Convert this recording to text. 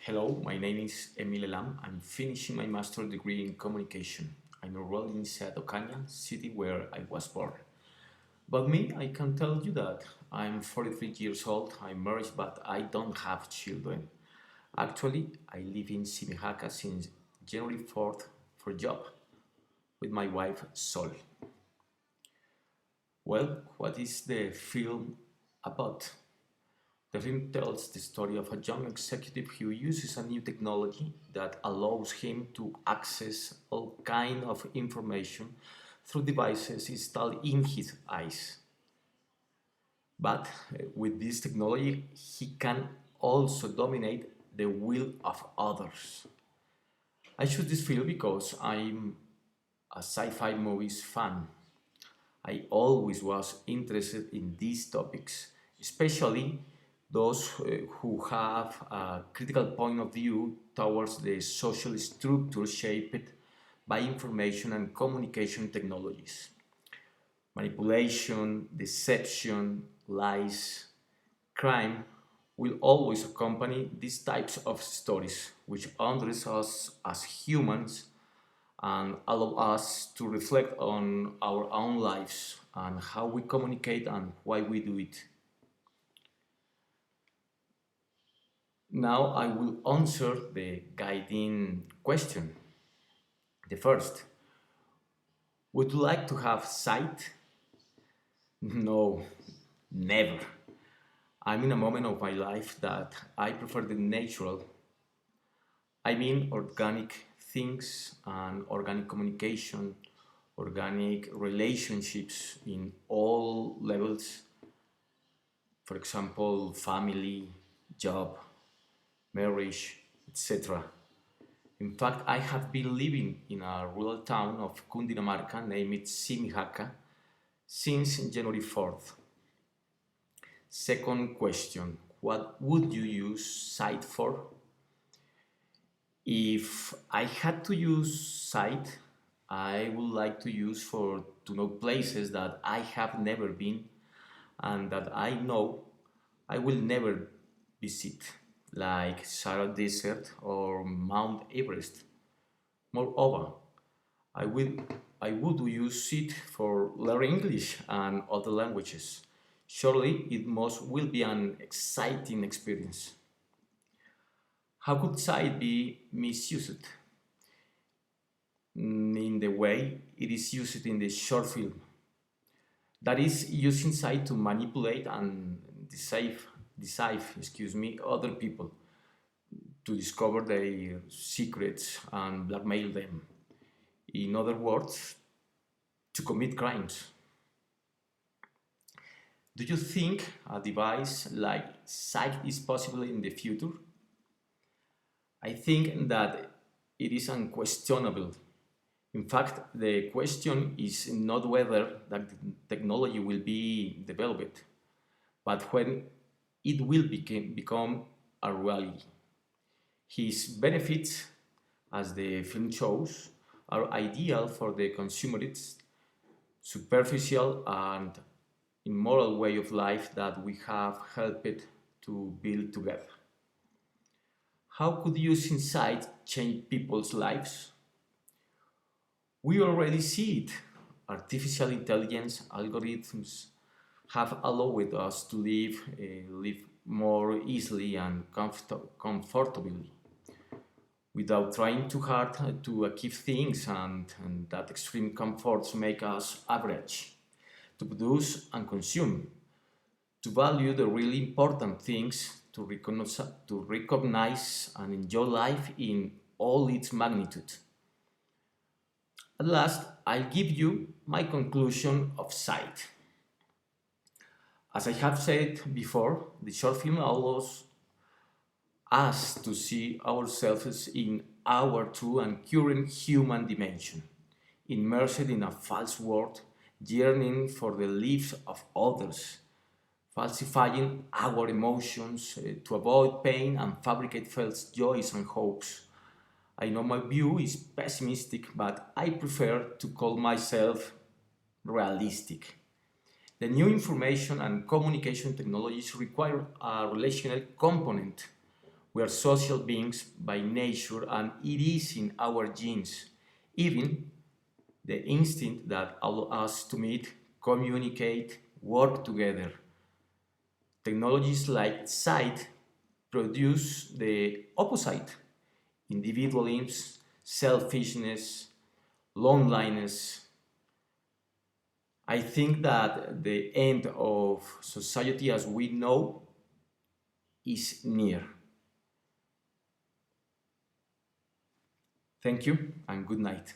Hello, my name is Elam. I'm finishing my master's degree in communication. I'm enrolled in Ocaña, city where I was born. About me, I can tell you that I'm 43 years old, I'm married, but I don't have children. Actually, I live in Simijaca since January 4th for job with my wife Sol. Well, what is the film about? The film tells the story of a young executive who uses a new technology that allows him to access all kind of information through devices installed in his eyes. But with this technology, he can also dominate the will of others. I choose this film because I'm a sci-fi movies fan. I always was interested in these topics, especially those who have a critical point of view towards the social structure shaped by information and communication technologies. Manipulation, deception, lies, crime will always accompany these types of stories, which honors us as humans and allow us to reflect on our own lives and how we communicate and why we do it. Now I will answer the guiding question. The first, would you like to have sight? No, never. I'm in a moment of my life that I prefer the natural. I mean organic things and organic communication, organic relationships in all levels. For example, family, job, marriage, etc. In fact, I have been living in a rural town of Cundinamarca named Simijaca since January 4th. Second question, what would you use sight for? If I had to use sight, I would like to use for to know places that I have never been and that I know I will never visit, like Sahara Desert or Mount Everest. Moreover, I will I would use it for learning English and other languages. Surely it must will be an exciting experience. How could sight be misused? In the way it is used in the short film. That is using sight to manipulate and deceive other people to discover their secrets and blackmail them. In other words, to commit crimes. Do you think a device like sight is possible in the future? I think that it is unquestionable. In fact, the question is not whether that technology will be developed, but when it will become a reality. His benefits, as the film shows, are ideal for the consumerist, superficial, and immoral way of life that we have helped to build together. How could using sight change people's lives? We already see it. Artificial intelligence algorithms have allowed us to live more easily and comfortably without trying too hard to achieve things, and that extreme comforts make us average to produce and consume, to value the really important things, to recognize and enjoy life in all its magnitude. At last, I'll give you my conclusion of sight. As I have said before, the short film allows us to see ourselves in our true and current human dimension, immersed in a false world, yearning for the lives of others, falsifying our emotions to avoid pain and fabricate false joys and hopes. I know my view is pessimistic, but I prefer to call myself realistic. The new information and communication technologies require a relational component We are social beings by nature, and it is in our genes. Even the instinct that allows us to meet, communicate, work together. Technologies like sight produce the opposite: individualism, selfishness, loneliness. I think that the end of society as we know is near. Thank you and good night.